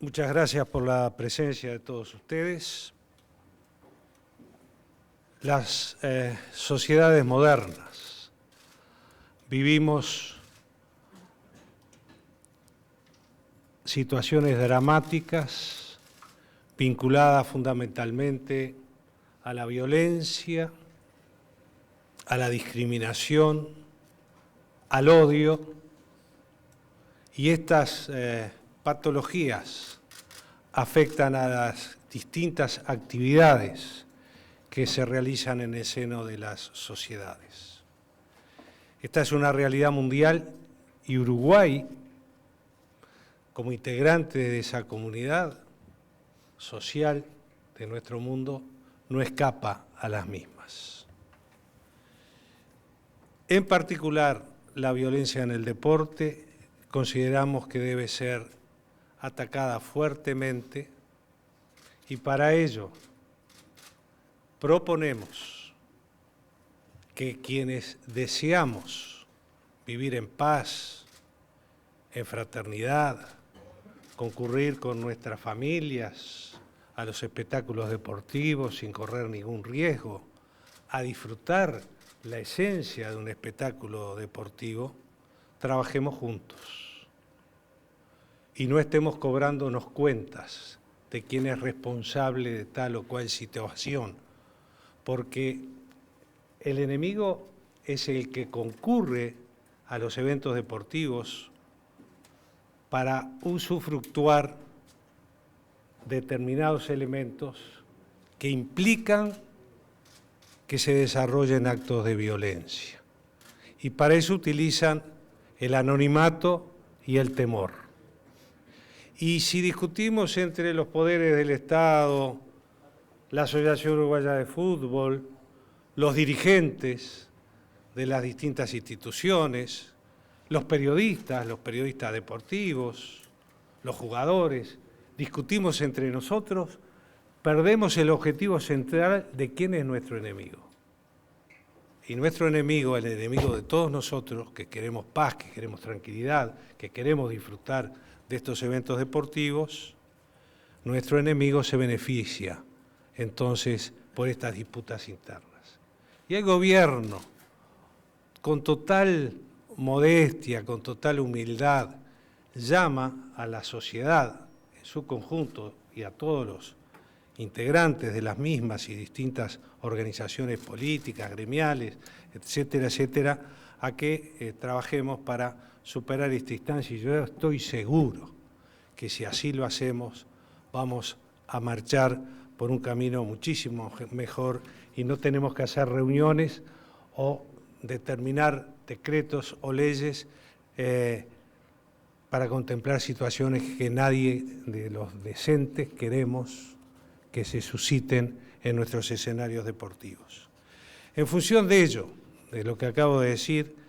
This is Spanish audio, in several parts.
Muchas gracias por la presencia de todos ustedes. Las sociedades modernas vivimos situaciones dramáticas vinculadas fundamentalmente a la violencia, a la discriminación, al odio, y estas patologías afectan a las distintas actividades que se realizan en el seno de las sociedades. Esta es una realidad mundial y Uruguay, como integrante de esa comunidad social de nuestro mundo, no escapa a las mismas. En particular, la violencia en el deporte consideramos que debe ser atacada fuertemente y para ello proponemos que quienes deseamos vivir en paz, en fraternidad, concurrir con nuestras familias a los espectáculos deportivos sin correr ningún riesgo, a disfrutar la esencia de un espectáculo deportivo, trabajemos juntos y no estemos cobrándonos cuentas de quién es responsable de tal o cual situación, porque el enemigo es el que concurre a los eventos deportivos para usufructuar determinados elementos que implican que se desarrollen actos de violencia. Y para eso utilizan el anonimato y el temor. Y si discutimos entre los poderes del Estado, la Asociación Uruguaya de Fútbol, los dirigentes de las distintas instituciones, los periodistas deportivos, los jugadores, discutimos entre nosotros, perdemos el objetivo central de quién es nuestro enemigo. Y nuestro enemigo, el enemigo de todos nosotros, que queremos paz, que queremos tranquilidad, que queremos disfrutar de estos eventos deportivos, nuestro enemigo se beneficia entonces por estas disputas internas. Y el gobierno, con total modestia, con total humildad, llama a la sociedad en su conjunto y a todos los integrantes de las mismas y distintas organizaciones políticas, gremiales, etcétera, etcétera, a que trabajemos para superar esta instancia. Y yo estoy seguro que si así lo hacemos, vamos a marchar por un camino muchísimo mejor y no tenemos que hacer reuniones o determinar decretos o leyes para contemplar situaciones que nadie de los decentes queremos que se susciten en nuestros escenarios deportivos. En función de ello, de lo que acabo de decir,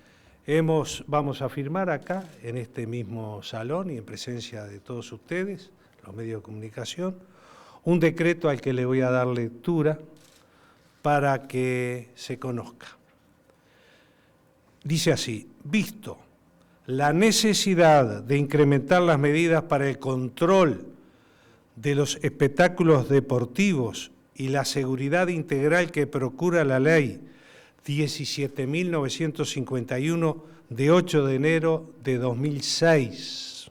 vamos a firmar acá, en este mismo salón y en presencia de todos ustedes, los medios de comunicación, un decreto al que le voy a dar lectura para que se conozca. Dice así: visto la necesidad de incrementar las medidas para el control de los espectáculos deportivos y la seguridad integral que procura la ley 17.951 de 8 de enero de 2006,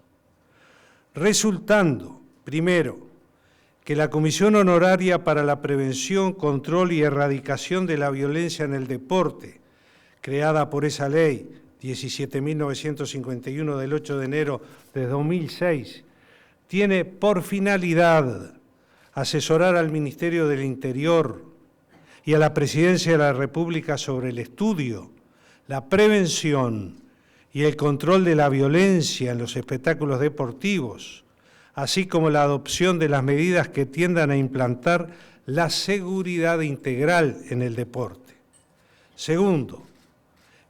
resultando, primero, que la Comisión Honoraria para la Prevención, Control y Erradicación de la Violencia en el Deporte, creada por esa ley 17.951 del 8 de enero de 2006, tiene por finalidad asesorar al Ministerio del Interior y a la Presidencia de la República sobre el estudio, la prevención y el control de la violencia en los espectáculos deportivos, así como la adopción de las medidas que tiendan a implantar la seguridad integral en el deporte. Segundo,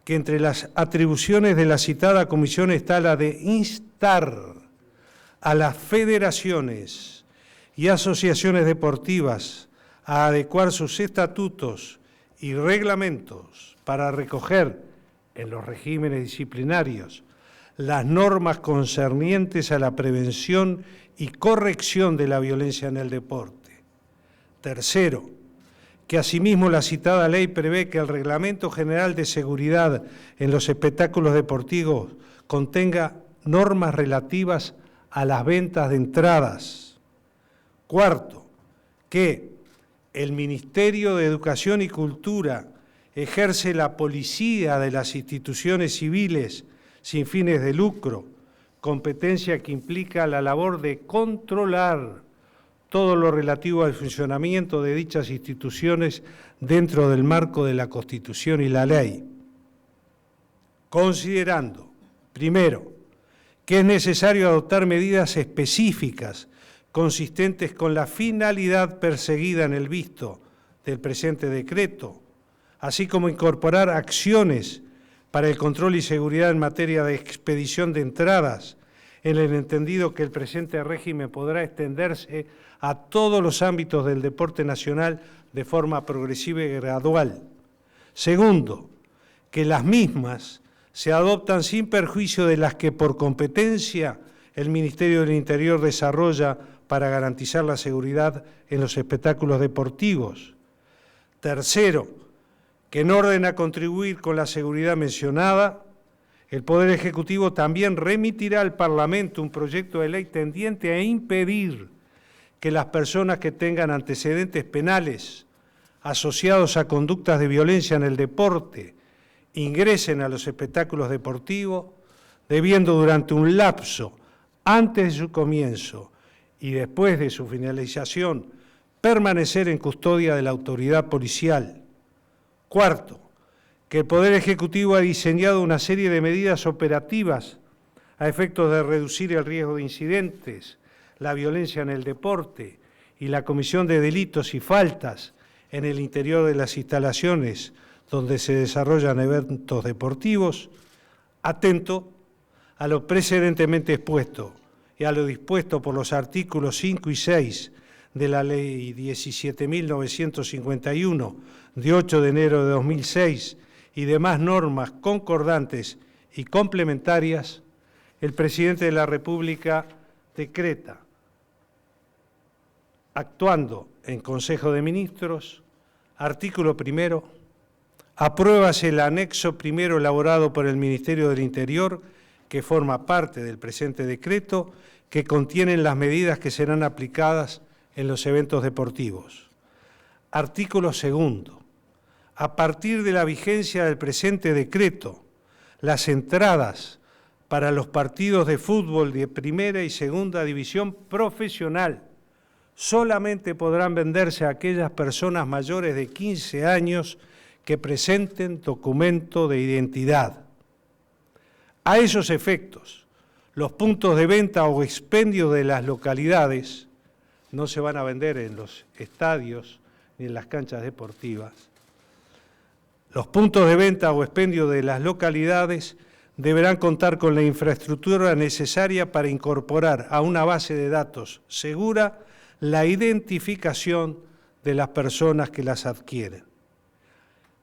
que entre las atribuciones de la citada comisión está la de instar a las federaciones y asociaciones deportivas a adecuar sus estatutos y reglamentos para recoger en los regímenes disciplinarios las normas concernientes a la prevención y corrección de la violencia en el deporte. Tercero, que asimismo la citada ley prevé que el Reglamento General de Seguridad en los espectáculos deportivos contenga normas relativas a las ventas de entradas. Cuarto, que el Ministerio de Educación y Cultura ejerce la policía de las instituciones civiles sin fines de lucro, competencia que implica la labor de controlar todo lo relativo al funcionamiento de dichas instituciones dentro del marco de la Constitución y la ley. Considerando, primero, que es necesario adoptar medidas específicas consistentes con la finalidad perseguida en el visto del presente decreto, así como incorporar acciones para el control y seguridad en materia de expedición de entradas, en el entendido que el presente régimen podrá extenderse a todos los ámbitos del deporte nacional de forma progresiva y gradual. Segundo, que las mismas se adoptan sin perjuicio de las que por competencia el Ministerio del Interior desarrolla para garantizar la seguridad en los espectáculos deportivos. Tercero, que en orden a contribuir con la seguridad mencionada, el Poder Ejecutivo también remitirá al Parlamento un proyecto de ley tendiente a impedir que las personas que tengan antecedentes penales asociados a conductas de violencia en el deporte ingresen a los espectáculos deportivos, debiendo durante un lapso antes de su comienzo y después de su finalización permanecer en custodia de la autoridad policial. Cuarto, que el Poder Ejecutivo ha diseñado una serie de medidas operativas a efectos de reducir el riesgo de incidentes, la violencia en el deporte y la comisión de delitos y faltas en el interior de las instalaciones donde se desarrollan eventos deportivos, atento a lo precedentemente expuesto y a lo dispuesto por los artículos 5 y 6 de la Ley 17.951 de 8 de enero de 2006 y demás normas concordantes y complementarias, el Presidente de la República decreta, actuando en Consejo de Ministros, artículo primero, apruébase el anexo primero elaborado por el Ministerio del Interior, que forma parte del presente decreto, que contienen las medidas que serán aplicadas en los eventos deportivos. Artículo segundo. A partir de la vigencia del presente decreto, las entradas para los partidos de fútbol de primera y segunda división profesional solamente podrán venderse a aquellas personas mayores de 15 años que presenten documento de identidad. A esos efectos, los puntos de venta o expendio de las localidades no se van a vender en los estadios ni en las canchas deportivas. Los puntos de venta o expendio de las localidades deberán contar con la infraestructura necesaria para incorporar a una base de datos segura la identificación de las personas que las adquieren.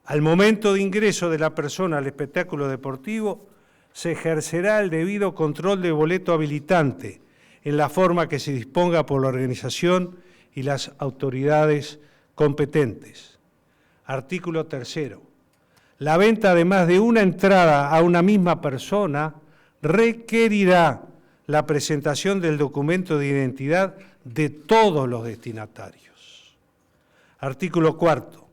Al momento de ingreso de la persona al espectáculo deportivo, se ejercerá el debido control del boleto habilitante en la forma que se disponga por la organización y las autoridades competentes. Artículo tercero. La venta de más de una entrada a una misma persona requerirá la presentación del documento de identidad de todos los destinatarios. Artículo cuarto.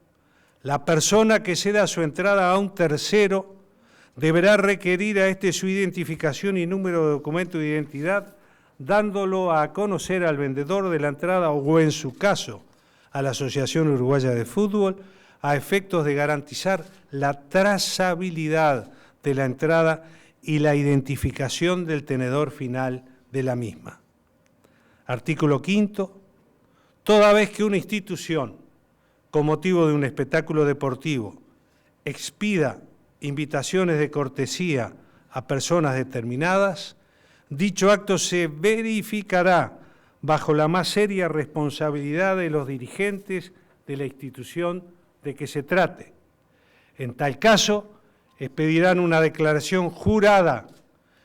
La persona que ceda su entrada a un tercero deberá requerir a este su identificación y número de documento de identidad, dándolo a conocer al vendedor de la entrada o, en su caso, a la Asociación Uruguaya de Fútbol, a efectos de garantizar la trazabilidad de la entrada y la identificación del tenedor final de la misma. Artículo quinto. Toda vez que una institución, con motivo de un espectáculo deportivo, expida invitaciones de cortesía a personas determinadas, dicho acto se verificará bajo la más seria responsabilidad de los dirigentes de la institución de que se trate. En tal caso, expedirán una declaración jurada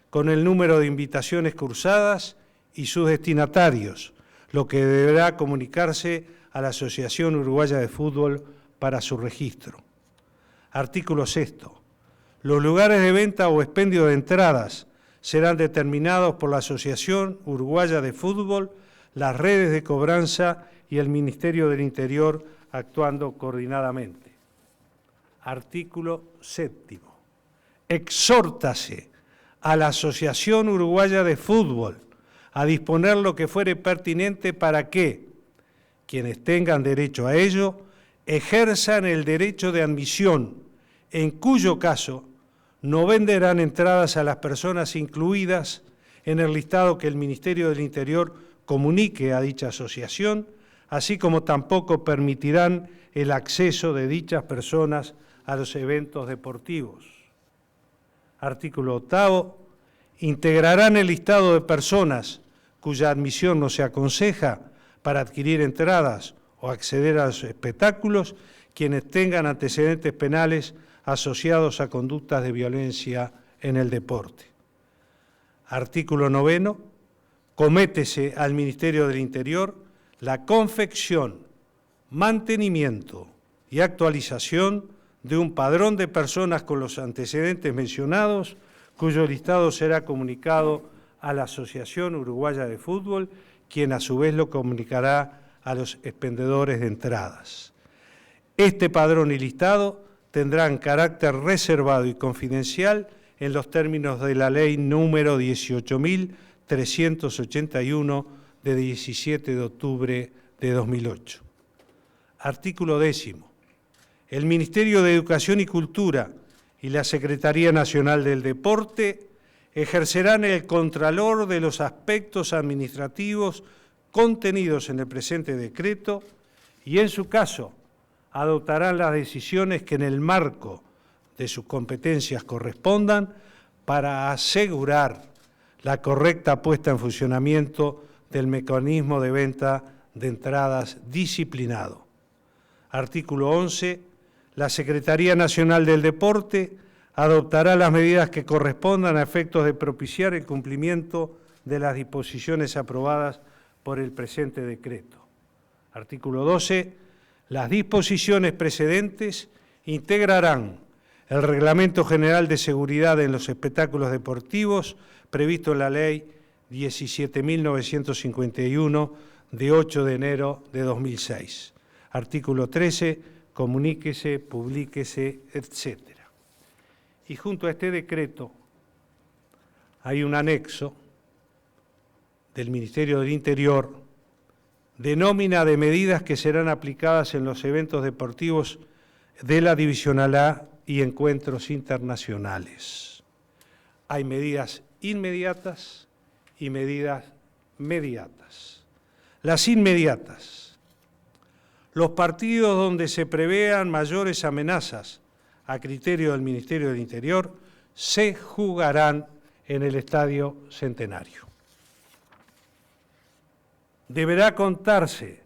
con el número de invitaciones cursadas y sus destinatarios, lo que deberá comunicarse a la Asociación Uruguaya de Fútbol para su registro. Artículo 6. Los lugares de venta o expendio de entradas serán determinados por la Asociación Uruguaya de Fútbol, las redes de cobranza y el Ministerio del Interior actuando coordinadamente. Artículo 7. Exhórtase a la Asociación Uruguaya de Fútbol a disponer lo que fuere pertinente para que quienes tengan derecho a ello ejerzan el derecho de admisión, en cuyo caso no venderán entradas a las personas incluidas en el listado que el Ministerio del Interior comunique a dicha asociación, así como tampoco permitirán el acceso de dichas personas a los eventos deportivos. Artículo 8. Integrarán el listado de personas cuya admisión no se aconseja para adquirir entradas o acceder a los espectáculos quienes tengan antecedentes penales asociados a conductas de violencia en el deporte. Artículo 9. Cométese al Ministerio del Interior la confección, mantenimiento y actualización de un padrón de personas con los antecedentes mencionados, cuyo listado será comunicado a la Asociación Uruguaya de Fútbol, quien a su vez lo comunicará a los expendedores de entradas. Este padrón y listado tendrán carácter reservado y confidencial en los términos de la Ley número 18.381 de 17 de octubre de 2008. Artículo 10. El Ministerio de Educación y Cultura y la Secretaría Nacional del Deporte ejercerán el contralor de los aspectos administrativos contenidos en el presente decreto y, en su caso, adoptarán las decisiones que en el marco de sus competencias correspondan para asegurar la correcta puesta en funcionamiento del mecanismo de venta de entradas disciplinado. Artículo 11. La Secretaría Nacional del Deporte adoptará las medidas que correspondan a efectos de propiciar el cumplimiento de las disposiciones aprobadas por el presente decreto. Artículo 12. Las disposiciones precedentes integrarán el Reglamento General de Seguridad en los Espectáculos Deportivos previsto en la Ley 17.951 de 8 de enero de 2006. Artículo 13. Comuníquese, publíquese, etc. Y junto a este decreto hay un anexo del Ministerio del Interior de nómina de medidas que serán aplicadas en los eventos deportivos de la Divisional A y encuentros internacionales. Hay medidas inmediatas y medidas mediatas. Las inmediatas. Los partidos donde se prevean mayores amenazas a criterio del Ministerio del Interior se jugarán en el Estadio Centenario. Deberá contarse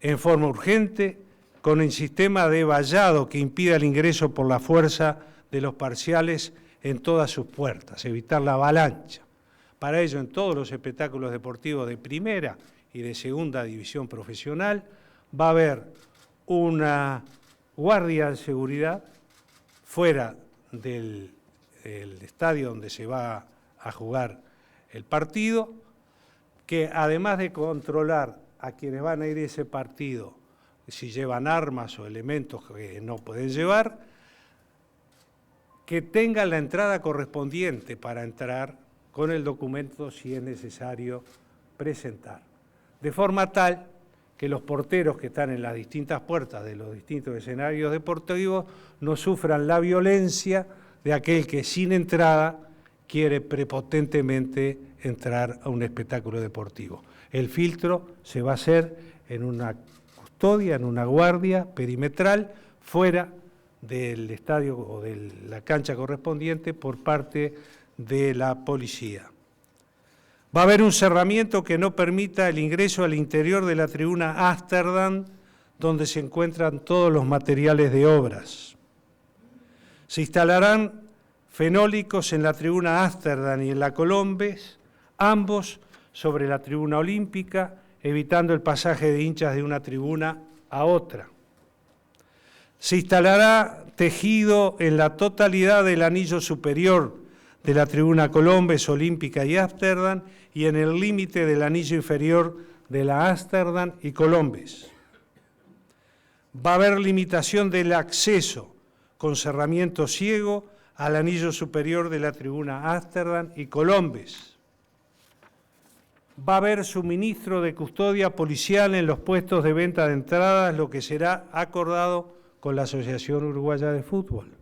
en forma urgente con el sistema de vallado que impida el ingreso por la fuerza de los parciales en todas sus puertas, evitar la avalancha. Para ello, en todos los espectáculos deportivos de primera y de segunda división profesional, va a haber una guardia de seguridad fuera del estadio donde se va a jugar el partido, que además de controlar a quienes van a ir a ese partido, si llevan armas o elementos que no pueden llevar, que tengan la entrada correspondiente para entrar con el documento si es necesario presentar. De forma tal que los porteros que están en las distintas puertas de los distintos escenarios deportivos no sufran la violencia de aquel que sin entrada quiere prepotentemente entrar a un espectáculo deportivo. El filtro se va a hacer en una custodia, en una guardia perimetral, fuera del estadio o de la cancha correspondiente por parte de la policía. Va a haber un cerramiento que no permita el ingreso al interior de la tribuna Ámsterdam, donde se encuentran todos los materiales de obras. Se instalarán fenólicos en la tribuna Ámsterdam y en la Colombes, ambos sobre la tribuna olímpica, evitando el pasaje de hinchas de una tribuna a otra. Se instalará tejido en la totalidad del anillo superior de la tribuna Colombes, Olímpica y Ámsterdam y en el límite del anillo inferior de la Ámsterdam y Colombes. Va a haber limitación del acceso con cerramiento ciego al anillo superior de la tribuna Ámsterdam y Colombes. Va a haber suministro de custodia policial en los puestos de venta de entradas, lo que será acordado con la Asociación Uruguaya de Fútbol.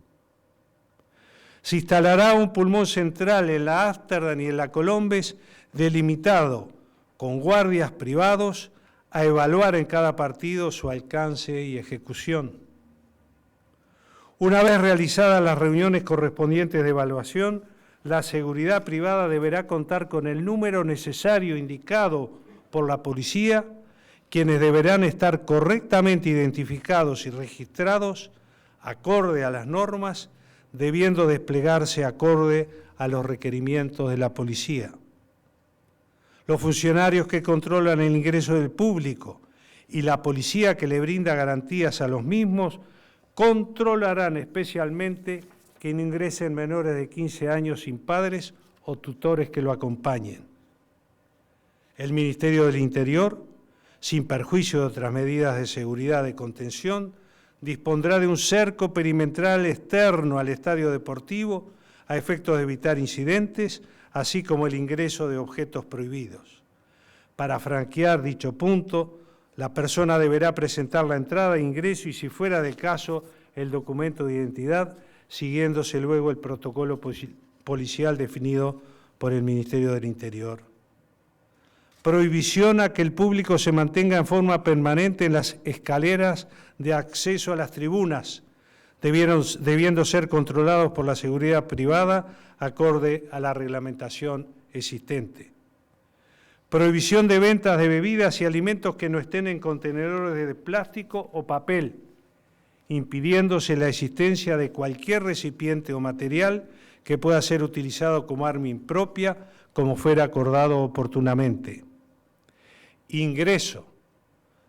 Se instalará un pulmón central en la Ámsterdam y en la Colombes, delimitado con guardias privados a evaluar en cada partido su alcance y ejecución. Una vez realizadas las reuniones correspondientes de evaluación, la seguridad privada deberá contar con el número necesario indicado por la policía, quienes deberán estar correctamente identificados y registrados acorde a las normas, debiendo desplegarse acorde a los requerimientos de la policía. Los funcionarios que controlan el ingreso del público y la policía que le brinda garantías a los mismos controlarán especialmente que no ingresen menores de 15 años sin padres o tutores que lo acompañen. El Ministerio del Interior, sin perjuicio de otras medidas de seguridad de contención, dispondrá de un cerco perimetral externo al estadio deportivo a efectos de evitar incidentes, así como el ingreso de objetos prohibidos. Para franquear dicho punto, la persona deberá presentar la entrada, ingreso y, si fuera del caso, el documento de identidad, siguiéndose luego el protocolo policial definido por el Ministerio del Interior. Prohibición a que el público se mantenga en forma permanente en las escaleras de acceso a las tribunas, debiendo ser controlados por la seguridad privada acorde a la reglamentación existente. Prohibición de ventas de bebidas y alimentos que no estén en contenedores de plástico o papel, impidiéndose la existencia de cualquier recipiente o material que pueda ser utilizado como arma impropia, como fuera acordado oportunamente. Ingreso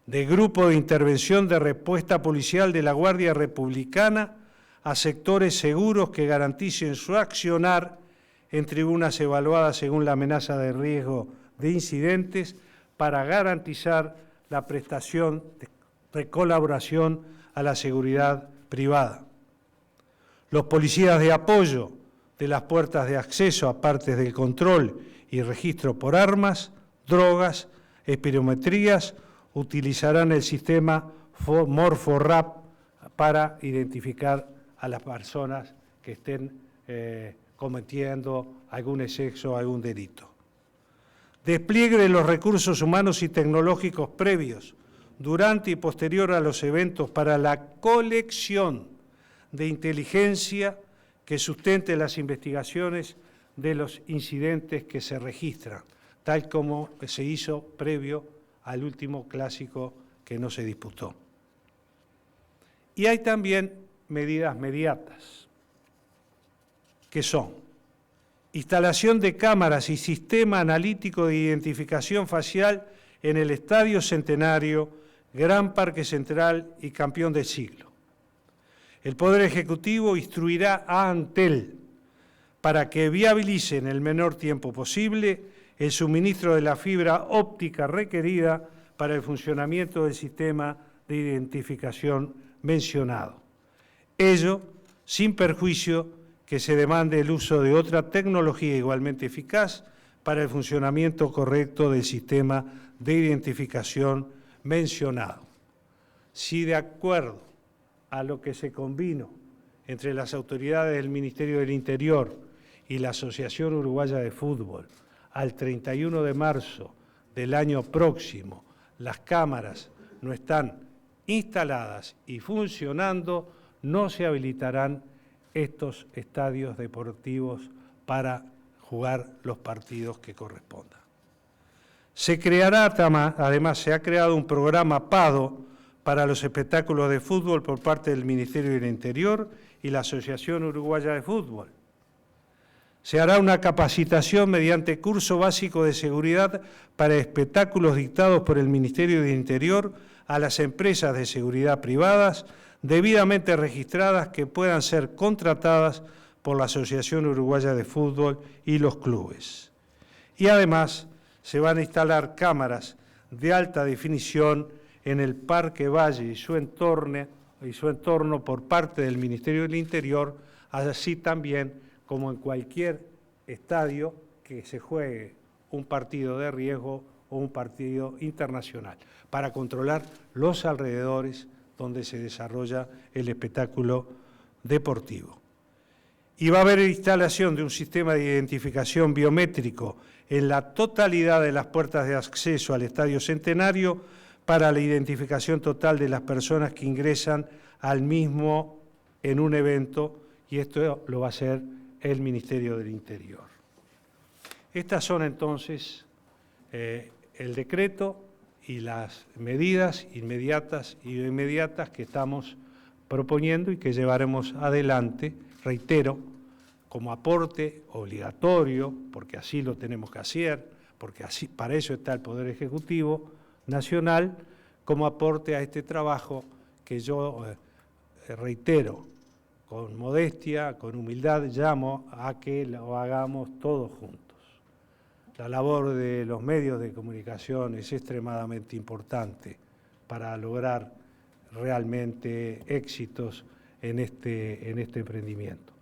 de grupo de intervención de respuesta policial de la Guardia Republicana a sectores seguros que garanticen su accionar en tribunas evaluadas según la amenaza de riesgo de incidentes para garantizar la prestación de colaboración a la seguridad privada. Los policías de apoyo de las puertas de acceso a partes del control y registro por armas, drogas, espirometrías, utilizarán el sistema Morphorap para identificar a las personas que estén cometiendo algún exceso o algún delito. Despliegue de los recursos humanos y tecnológicos previos, durante y posterior a los eventos para la colección de inteligencia que sustente las investigaciones de los incidentes que se registran, tal como se hizo previo al último clásico que no se disputó. Y hay también medidas mediatas, que son instalación de cámaras y sistema analítico de identificación facial en el Estadio Centenario, Gran Parque Central y Campeón del Siglo. El Poder Ejecutivo instruirá a Antel para que viabilice en el menor tiempo posible el suministro de la fibra óptica requerida para el funcionamiento del sistema de identificación mencionado. Ello sin perjuicio que se demande el uso de otra tecnología igualmente eficaz para el funcionamiento correcto del sistema de identificación mencionado. Si de acuerdo a lo que se convino entre las autoridades del Ministerio del Interior y la Asociación Uruguaya de Fútbol, al 31 de marzo del año próximo, las cámaras no están instaladas y funcionando, no se habilitarán estos estadios deportivos para jugar los partidos que correspondan. Se creará, además, se ha creado un programa PADO para los espectáculos de fútbol por parte del Ministerio del Interior y la Asociación Uruguaya de Fútbol. Se hará una capacitación mediante curso básico de seguridad para espectáculos dictados por el Ministerio del Interior a las empresas de seguridad privadas debidamente registradas que puedan ser contratadas por la Asociación Uruguaya de Fútbol y los clubes. Y además se van a instalar cámaras de alta definición en el Parque Valle y su entorno por parte del Ministerio del Interior, así también como en cualquier estadio que se juegue un partido de riesgo o un partido internacional, para controlar los alrededores donde se desarrolla el espectáculo deportivo. Y va a haber instalación de un sistema de identificación biométrico en la totalidad de las puertas de acceso al Estadio Centenario para la identificación total de las personas que ingresan al mismo en un evento, y esto lo va a hacer el Ministerio del Interior. Estas son entonces el decreto y las medidas inmediatas que estamos proponiendo y que llevaremos adelante, reitero, como aporte obligatorio, porque así lo tenemos que hacer, porque así, para eso está el Poder Ejecutivo Nacional, como aporte a este trabajo que yo reitero, con modestia, con humildad, llamo a que lo hagamos todos juntos. La labor de los medios de comunicación es extremadamente importante para lograr realmente éxitos en este emprendimiento.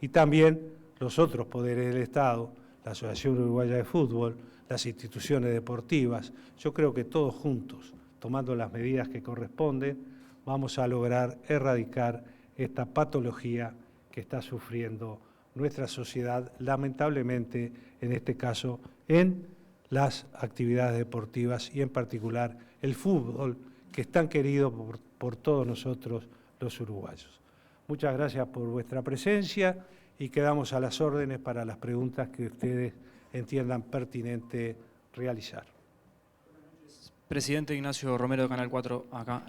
Y también los otros poderes del Estado, la Asociación Uruguaya de Fútbol, las instituciones deportivas, yo creo que todos juntos, tomando las medidas que corresponden, vamos a lograr erradicar esta patología que está sufriendo nuestra sociedad, lamentablemente, en este caso, en las actividades deportivas y en particular el fútbol, que es tan querido por todos nosotros los uruguayos. Muchas gracias por vuestra presencia y quedamos a las órdenes para las preguntas que ustedes entiendan pertinente realizar. Presidente Ignacio Romero de Canal 4, acá.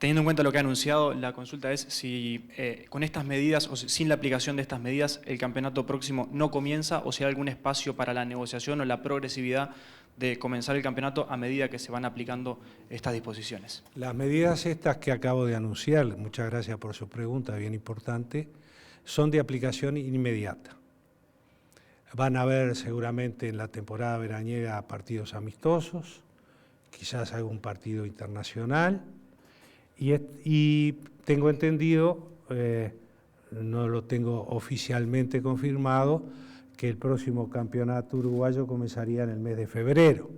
Teniendo en cuenta lo que ha anunciado, la consulta es si con estas medidas o sin la aplicación de estas medidas el campeonato próximo no comienza o si hay algún espacio para la negociación o la progresividad de comenzar el campeonato a medida que se van aplicando estas disposiciones. Las medidas estas que acabo de anunciar, muchas gracias por su pregunta, bien importante, son de aplicación inmediata. Van a haber seguramente en la temporada veraniega partidos amistosos, quizás algún partido internacional, y tengo entendido, no lo tengo oficialmente confirmado, que el próximo campeonato uruguayo comenzaría en el mes de febrero.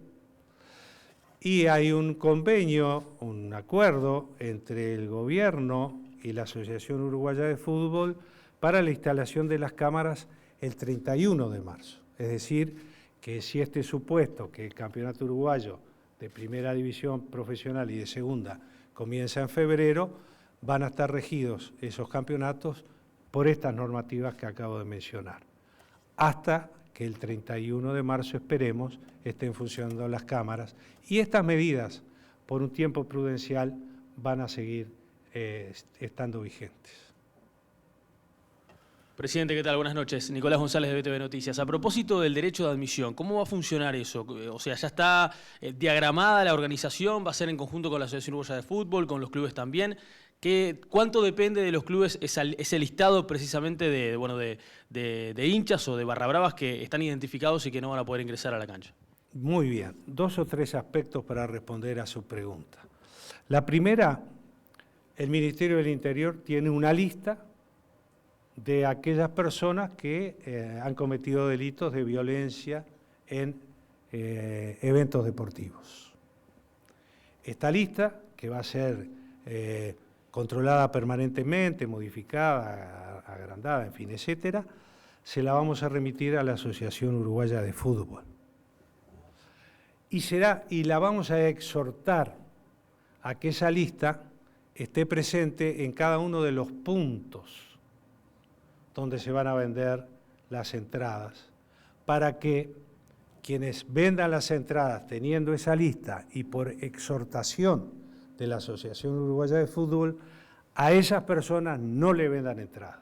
Y hay un convenio, un acuerdo entre el gobierno y la Asociación Uruguaya de Fútbol para la instalación de las cámaras el 31 de marzo. Es decir, que si este supuesto que el campeonato uruguayo de primera división profesional y de segunda comienza en febrero, van a estar regidos esos campeonatos por estas normativas que acabo de mencionar. Hasta que el 31 de marzo, esperemos, estén funcionando las cámaras. Y estas medidas, por un tiempo prudencial, van a seguir estando vigentes. Presidente, ¿qué tal? Buenas noches. Nicolás González de BTV Noticias. A propósito del derecho de admisión, ¿cómo va a funcionar eso? O sea, ¿ya está diagramada la organización? ¿Va a ser en conjunto con la Asociación Uruguaya de Fútbol, con los clubes también? ¿Cuánto depende de los clubes ese listado precisamente de hinchas o de barrabravas que están identificados y que no van a poder ingresar a la cancha? Muy bien. 2 o 3 aspectos para responder a su pregunta. La primera, el Ministerio del Interior tiene una lista de aquellas personas que han cometido delitos de violencia en eventos deportivos. Esta lista, que va a ser controlada permanentemente, modificada, agrandada, en fin, etcétera, se la vamos a remitir a la Asociación Uruguaya de Fútbol. Y la vamos a exhortar a que esa lista esté presente en cada uno de los puntos donde se van a vender las entradas, para que quienes vendan las entradas teniendo esa lista y por exhortación de la Asociación Uruguaya de Fútbol, a esas personas no le vendan entradas.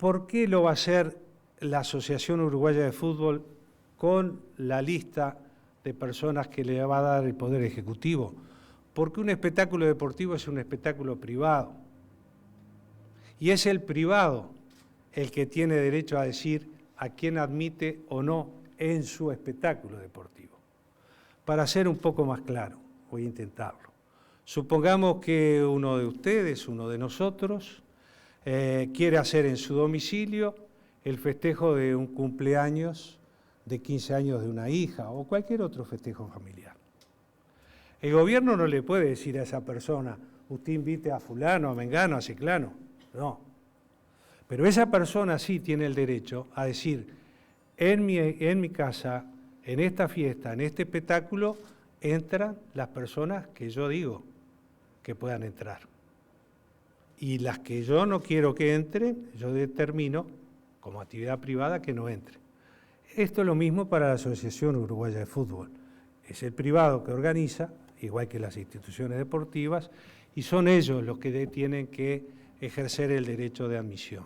¿Por qué lo va a hacer la Asociación Uruguaya de Fútbol con la lista de personas que le va a dar el Poder Ejecutivo? Porque un espectáculo deportivo es un espectáculo privado. Y es el privado el que tiene derecho a decir a quién admite o no en su espectáculo deportivo. Para ser un poco más claro, voy a intentarlo. Supongamos que uno de ustedes, uno de nosotros, quiere hacer en su domicilio el festejo de un cumpleaños de 15 años de una hija o cualquier otro festejo familiar. El gobierno no le puede decir a esa persona, usted invite a fulano, a mengano, a ciclano, no. Pero esa persona sí tiene el derecho a decir, en mi casa, en esta fiesta, en este espectáculo, entran las personas que yo digo que puedan entrar. Y las que yo no quiero que entren, yo determino como actividad privada que no entre. Esto es lo mismo para la Asociación Uruguaya de Fútbol. Es el privado que organiza, igual que las instituciones deportivas, y son ellos los que tienen que ejercer el derecho de admisión.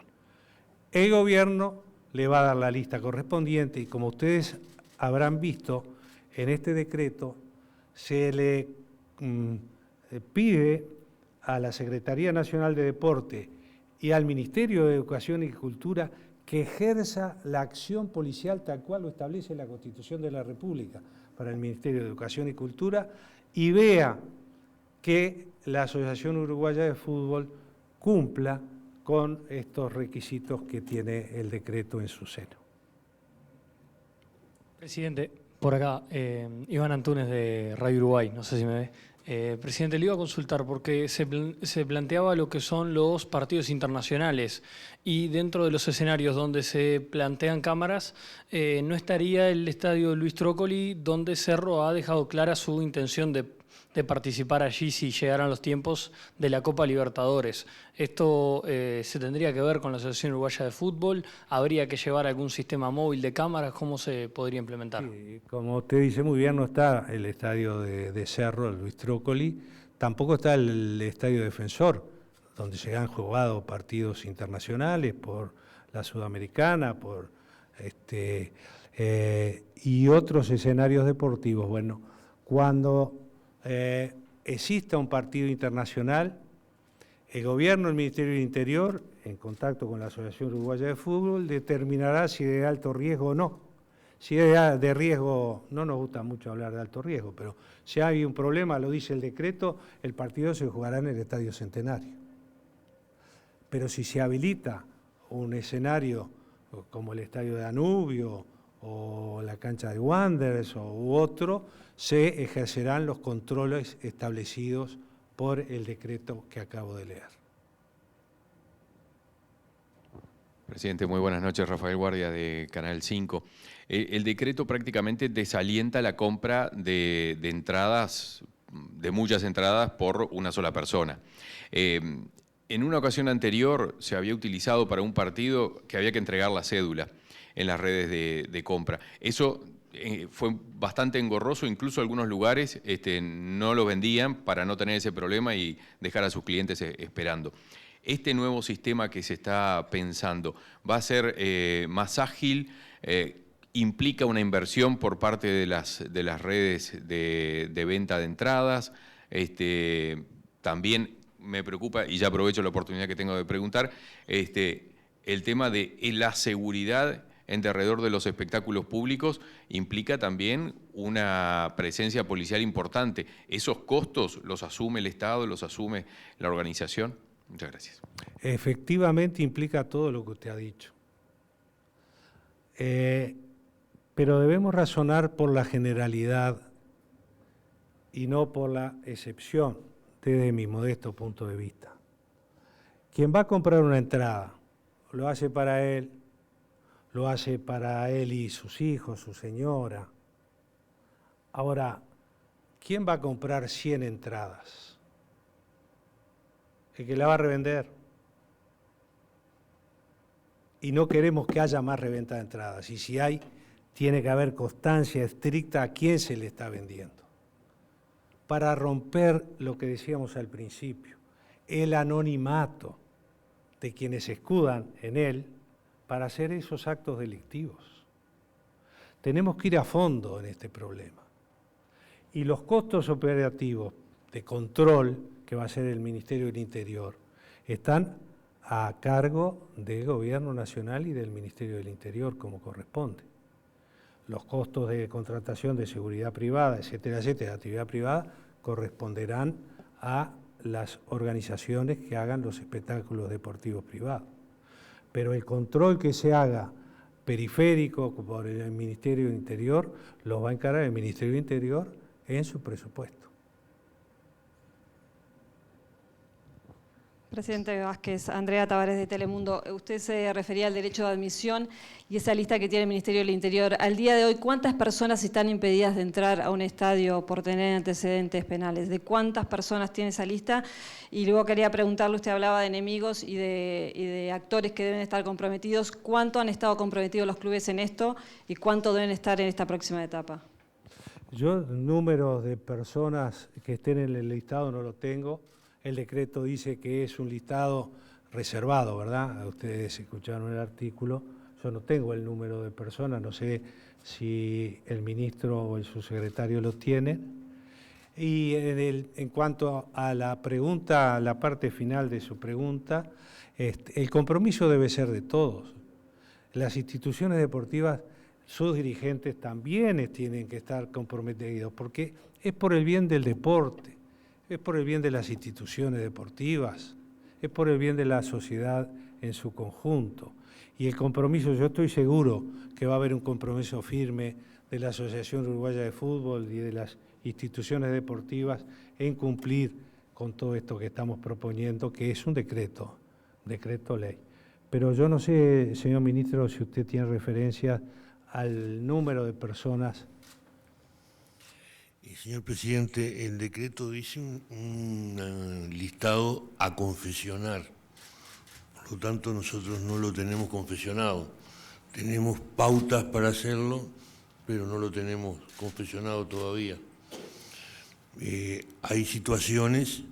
El gobierno le va a dar la lista correspondiente y como ustedes habrán visto, en este decreto se le pide a la Secretaría Nacional de Deporte y al Ministerio de Educación y Cultura que ejerza la acción policial tal cual lo establece la Constitución de la República para el Ministerio de Educación y Cultura y vea que la Asociación Uruguaya de Fútbol cumpla con estos requisitos que tiene el decreto en su seno. Presidente, por acá, Iván Antunes de Radio Uruguay, no sé si me ve. Presidente, le iba a consultar porque se planteaba lo que son los partidos internacionales y dentro de los escenarios donde se plantean cámaras no estaría el estadio Luis Trócoli, donde Cerro ha dejado clara su intención de participar allí si llegaran los tiempos de la Copa Libertadores. ¿Esto se tendría que ver con la Asociación Uruguaya de Fútbol? ¿Habría que llevar algún sistema móvil de cámaras? ¿Cómo se podría implementar? Sí, como usted dice muy bien, no está el estadio de Cerro, el Luis Trócoli, tampoco está el estadio Defensor, donde se han jugado partidos internacionales por la Sudamericana, por y otros escenarios deportivos. Bueno, cuando exista un partido internacional, el gobierno, el Ministerio del Interior, en contacto con la Asociación Uruguaya de Fútbol, determinará si es de alto riesgo o no. Si es de riesgo, no nos gusta mucho hablar de alto riesgo, pero si hay un problema, lo dice el decreto, el partido se jugará en el Estadio Centenario. Pero si se habilita un escenario como el Estadio de Danubio o la cancha de Wanderers u otro, se ejercerán los controles establecidos por el decreto que acabo de leer. Presidente, muy buenas noches. Rafael Guardia de Canal 5. El decreto prácticamente desalienta la compra de entradas, de muchas entradas por una sola persona. En una ocasión anterior se había utilizado para un partido que había que entregar la cédula en las redes de compra. Eso fue bastante engorroso, incluso algunos lugares no lo vendían para no tener ese problema y dejar a sus clientes esperando. Este nuevo sistema que se está pensando va a ser más ágil, implica una inversión por parte de las redes de venta de entradas. También me preocupa, y ya aprovecho la oportunidad que tengo de preguntar, el tema de la seguridad en derredor de los espectáculos públicos implica también una presencia policial importante. ¿Esos costos los asume el Estado, los asume la organización? Muchas gracias. Efectivamente implica todo lo que usted ha dicho. Pero debemos razonar por la generalidad y no por la excepción, desde mi modesto punto de vista. Quien va a comprar una entrada, lo hace para él y sus hijos, su señora. Ahora, ¿quién va a comprar 100 entradas? El que la va a revender. Y no queremos que haya más reventa de entradas. Y si hay, tiene que haber constancia estricta a quién se le está vendiendo. Para romper lo que decíamos al principio, el anonimato de quienes se escudan en él, para hacer esos actos delictivos. Tenemos que ir a fondo en este problema. Y los costos operativos de control que va a hacer el Ministerio del Interior están a cargo del Gobierno Nacional y del Ministerio del Interior, como corresponde. Los costos de contratación de seguridad privada, etcétera, etcétera, de actividad privada, corresponderán a las organizaciones que hagan los espectáculos deportivos privados. Pero el control que se haga periférico por el Ministerio del Interior lo va a encargar el Ministerio del Interior en su presupuesto. Presidente Vázquez, Andrea Tavares de Telemundo, usted se refería al derecho de admisión y esa lista que tiene el Ministerio del Interior. Al día de hoy, ¿cuántas personas están impedidas de entrar a un estadio por tener antecedentes penales? ¿De cuántas personas tiene esa lista? Y luego quería preguntarle, usted hablaba de enemigos y de actores que deben estar comprometidos. ¿Cuánto han estado comprometidos los clubes en esto y cuánto deben estar en esta próxima etapa? Yo, números de personas que estén en el listado no lo tengo. El decreto dice que es un listado reservado, ¿verdad? Ustedes escucharon el artículo. Yo no tengo el número de personas, no sé si el ministro o el subsecretario lo tienen. Y en cuanto a la pregunta, a la parte final de su pregunta, el compromiso debe ser de todos. Las instituciones deportivas, sus dirigentes también tienen que estar comprometidos, porque es por el bien del deporte. Es por el bien de las instituciones deportivas, es por el bien de la sociedad en su conjunto. Y el compromiso, yo estoy seguro que va a haber un compromiso firme de la Asociación Uruguaya de Fútbol y de las instituciones deportivas en cumplir con todo esto que estamos proponiendo, que es un decreto ley. Pero yo no sé, señor ministro, si usted tiene referencia al número de personas. Señor presidente, el decreto dice un listado a confesionar, por lo tanto nosotros no lo tenemos confesionado. Tenemos pautas para hacerlo, pero no lo tenemos confesionado todavía. Hay situaciones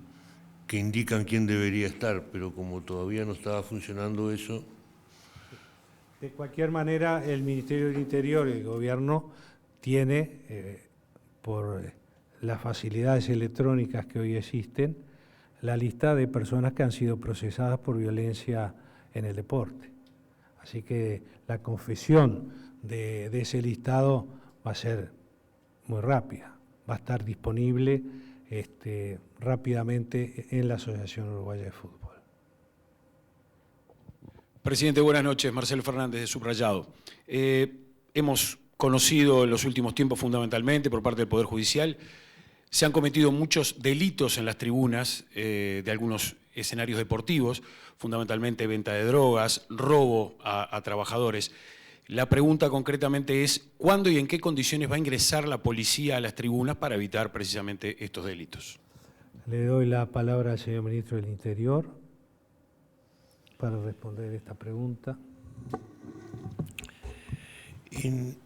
que indican quién debería estar, pero como todavía no estaba funcionando eso. De cualquier manera, el Ministerio del Interior y el Gobierno tiene, por las facilidades electrónicas que hoy existen, la lista de personas que han sido procesadas por violencia en el deporte. Así que la confesión de ese listado va a ser muy rápida, va a estar disponible rápidamente en la Asociación Uruguaya de Fútbol. Presidente, buenas noches. Marcelo Fernández de Subrayado. Hemos conocido en los últimos tiempos fundamentalmente por parte del Poder Judicial, se han cometido muchos delitos en las tribunas de algunos escenarios deportivos, fundamentalmente venta de drogas, robo a trabajadores. La pregunta concretamente es, ¿cuándo y en qué condiciones va a ingresar la policía a las tribunas para evitar precisamente estos delitos? Le doy la palabra al señor ministro del Interior para responder esta pregunta.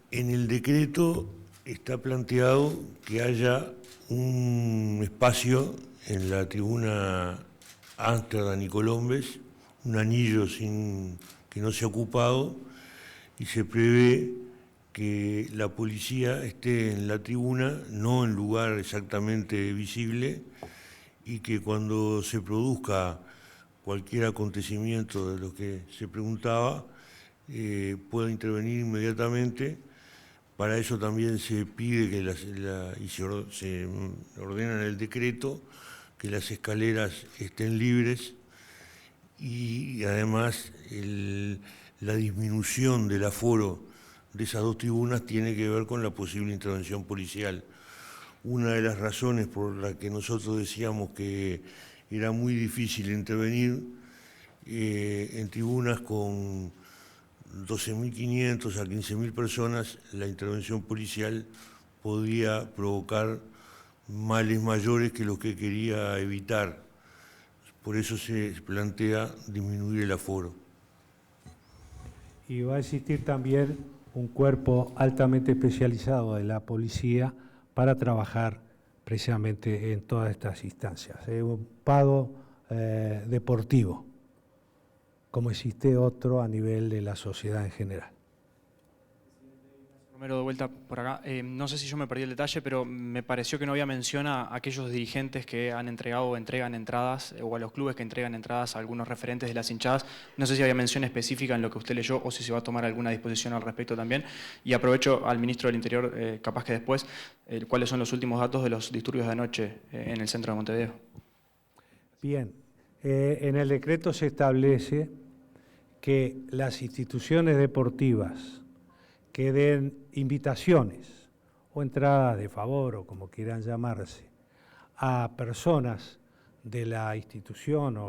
En el decreto está planteado que haya un espacio en la tribuna Ámsterdam y Colombes, un anillo que no se ha ocupado, y se prevé que la policía esté en la tribuna, no en lugar exactamente visible, y que cuando se produzca cualquier acontecimiento de lo que se preguntaba, pueda intervenir inmediatamente. Para eso también se pide que se ordena en el decreto que las escaleras estén libres y además la disminución del aforo de esas dos tribunas tiene que ver con la posible intervención policial. Una de las razones por las que nosotros decíamos que era muy difícil intervenir en tribunas con 12.500 a 15.000 personas, la intervención policial podía provocar males mayores que lo que quería evitar. Por eso se plantea disminuir el aforo. Y va a existir también un cuerpo altamente especializado de la policía para trabajar precisamente en todas estas instancias. Un pago deportivo, como existe otro a nivel de la sociedad en general. Romero, de vuelta por acá. No sé si yo me perdí el detalle, pero me pareció que no había mención a aquellos dirigentes que han entregado o entregan entradas, o a los clubes que entregan entradas a algunos referentes de las hinchadas. No sé si había mención específica en lo que usted leyó o si se va a tomar alguna disposición al respecto también. Y aprovecho al ministro del Interior, capaz que después, cuáles son los últimos datos de los disturbios de anoche en el centro de Montevideo. Bien, en el decreto se establece que las instituciones deportivas que den invitaciones o entradas de favor o como quieran llamarse a personas de la institución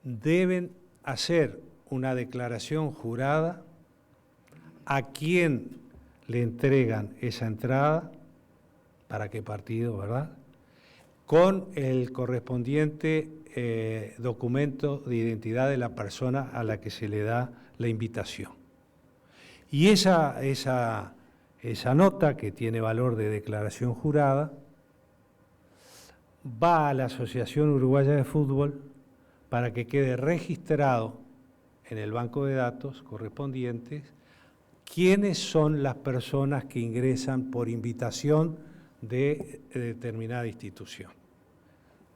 deben hacer una declaración jurada a quien le entregan esa entrada, para qué partido, ¿verdad?, con el correspondiente documento de identidad de la persona a la que se le da la invitación. Y esa nota, que tiene valor de declaración jurada, va a la Asociación Uruguaya de Fútbol para que quede registrado en el banco de datos correspondientes quiénes son las personas que ingresan por invitación de determinada institución.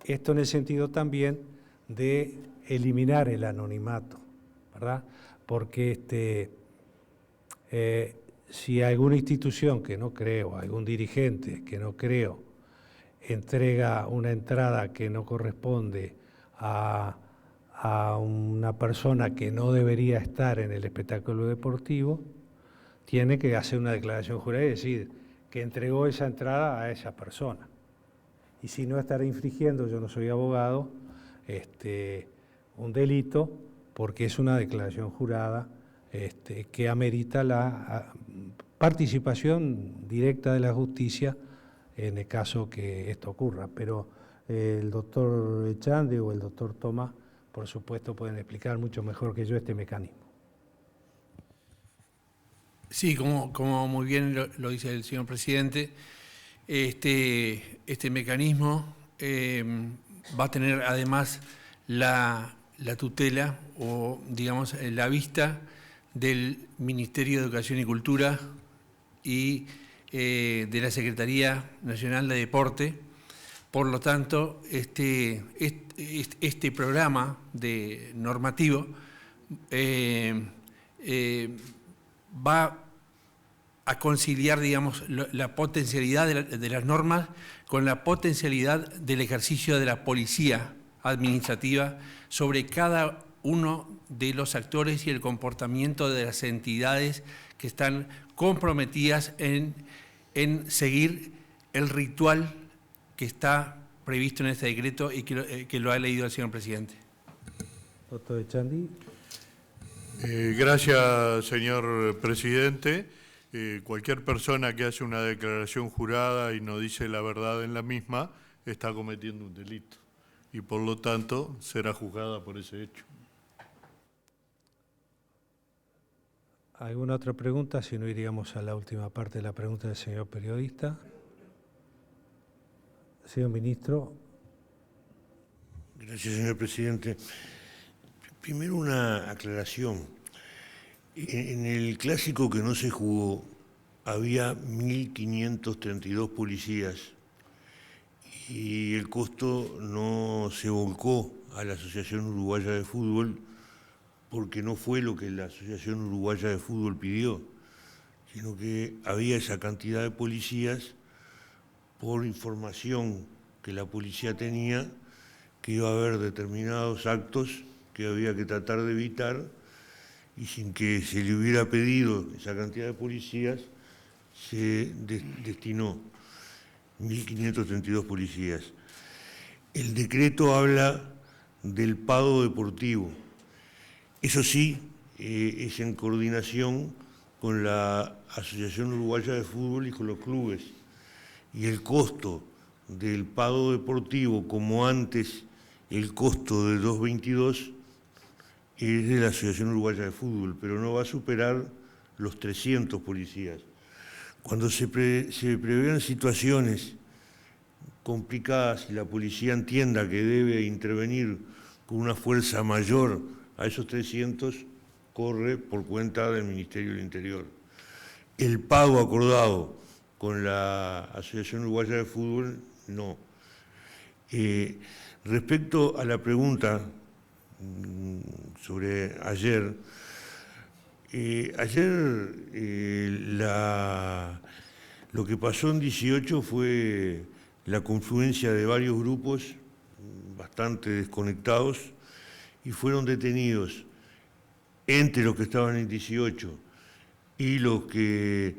Esto en el sentido también de eliminar el anonimato, ¿verdad? Porque si alguna institución, que no creo, algún dirigente, que no creo, entrega una entrada que no corresponde a una persona que no debería estar en el espectáculo deportivo, tiene que hacer una declaración jurada y decir que entregó esa entrada a esa persona. Y si no, estará infringiendo, yo no soy abogado, un delito, porque es una declaración jurada que amerita la participación directa de la justicia en el caso que esto ocurra. Pero el doctor Echandi o el doctor Tomás, por supuesto, pueden explicar mucho mejor que yo este mecanismo. Sí, como muy bien lo dice el señor presidente, este mecanismo va a tener además la tutela o, digamos, la vista del Ministerio de Educación y Cultura y de la Secretaría Nacional de Deporte. Por lo tanto, este programa normativo va a conciliar, digamos, la potencialidad de las normas con la potencialidad del ejercicio de la policía administrativa sobre cada uno de los actores y el comportamiento de las entidades que están comprometidas en seguir el ritual que está previsto en este decreto y que lo ha leído el señor presidente. Doctor Echandi. Gracias, señor presidente. Cualquier persona que hace una declaración jurada y no dice la verdad en la misma está cometiendo un delito y por lo tanto será juzgada por ese hecho. ¿Alguna otra pregunta? Si no, iríamos a la última parte de la pregunta del señor periodista. Señor ministro. Gracias, señor presidente. Primero una aclaración. En el clásico que no se jugó había 1.532 policías y el costo no se volcó a la Asociación Uruguaya de Fútbol porque no fue lo que la Asociación Uruguaya de Fútbol pidió, sino que había esa cantidad de policías por información que la policía tenía que iba a haber determinados actos que había que tratar de evitar y sin que se le hubiera pedido esa cantidad de policías, se destinó 1.532 policías. El decreto habla del pago deportivo. Eso sí, es en coordinación con la Asociación Uruguaya de Fútbol y con los clubes. Y el costo del pago deportivo, como antes el costo de 222, es de la Asociación Uruguaya de Fútbol, pero no va a superar los 300 policías. Cuando se prevean situaciones complicadas y la policía entienda que debe intervenir con una fuerza mayor a esos 300 corre por cuenta del Ministerio del Interior. El pago acordado con la Asociación Uruguaya de Fútbol, no. Respecto a la pregunta sobre ayer, lo que pasó en 18 fue la confluencia de varios grupos bastante desconectados y fueron detenidos entre los que estaban en 18 y los que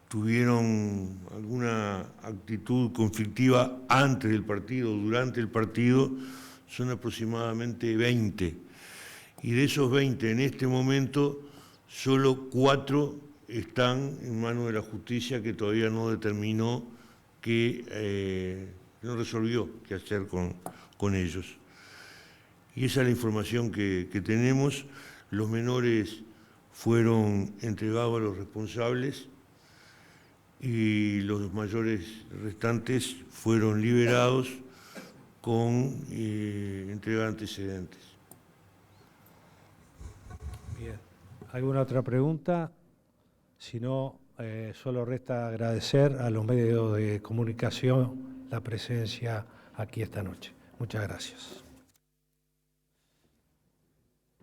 tuvieron alguna actitud conflictiva antes del partido, durante el partido, son aproximadamente 20. Y de esos 20, en este momento, solo 4 están en manos de la justicia, que todavía no determinó, no resolvió qué hacer con ellos. Y esa es la información que tenemos. Los menores fueron entregados a los responsables y los mayores restantes fueron liberados con entrega de antecedentes. Bien. ¿Alguna otra pregunta? Si no, solo resta agradecer a los medios de comunicación la presencia aquí esta noche. Muchas gracias.